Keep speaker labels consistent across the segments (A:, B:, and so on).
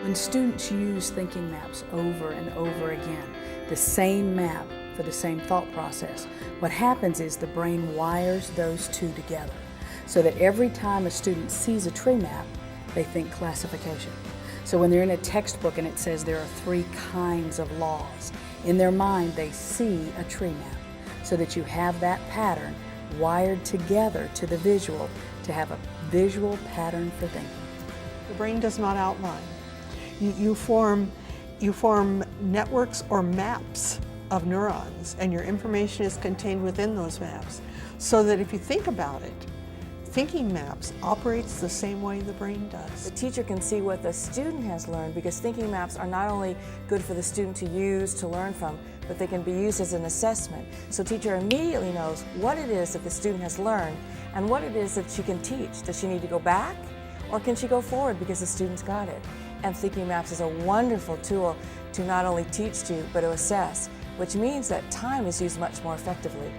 A: When students use thinking maps over and over again, the same map for the same thought process, what happens is the brain wires those two together so that every time a student sees a tree map, they think classification. So when they're in a textbook and it says there are 3 kinds of laws, in their mind they see a tree map so that you have that pattern wired together to the visual to have a visual pattern for thinking.
B: The brain does not outline. You form networks or maps of neurons, and your information is contained within those maps. So that if you think about it, thinking maps operates the same way the brain does.
C: The teacher can see what the student has learned, because thinking maps are not only good for the student to use, to learn from, but they can be used as an assessment. So teacher immediately knows what it is that the student has learned and what it is that she can teach. Does she need to go back, or can she go forward because the student's got it? And thinking maps is a wonderful tool to not only teach to, but to assess, which means that time is used much more effectively.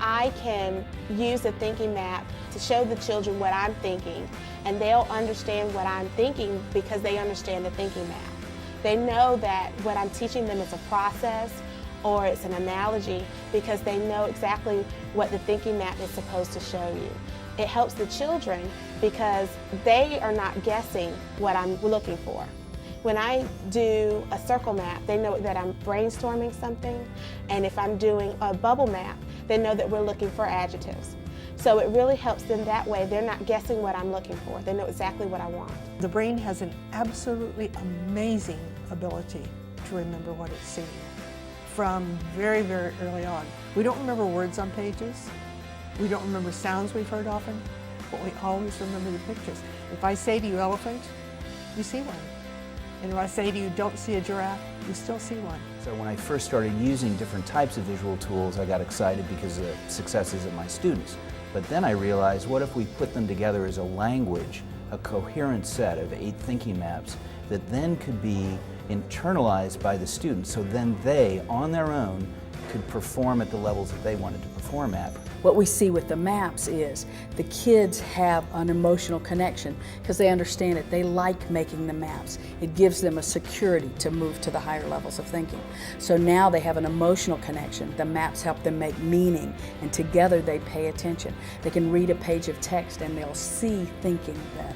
D: I can use a thinking map to show the children what I'm thinking, and they'll understand what I'm thinking because they understand the thinking map. They know that what I'm teaching them is a process or it's an analogy because they know exactly what the thinking map is supposed to show you. It helps the children because they are not guessing what I'm looking for. When I do a circle map, they know that I'm brainstorming something, and if I'm doing a bubble map, they know that we're looking for adjectives. So it really helps them that way. They're not guessing what I'm looking for. They know exactly what I want.
B: The brain has an absolutely amazing ability to remember what it's seeing from very, very early on. We don't remember words on pages. We don't remember sounds we've heard often, but we always remember the pictures. If I say to you elephant, you see one. And if I say to you don't see a giraffe, you still see one.
E: So when I first started using different types of visual tools, I got excited because of the successes of my students. But then I realized, what if we put them together as a language, a coherent set of 8 thinking maps that then could be internalized by the students, so then they, on their own, could perform at the levels that they wanted to perform at.
A: What we see with the maps is the kids have an emotional connection because they understand it. They like making the maps. It gives them a security to move to the higher levels of thinking. So now they have an emotional connection. The maps help them make meaning, and together they pay attention. They can read a page of text and they'll see thinking better.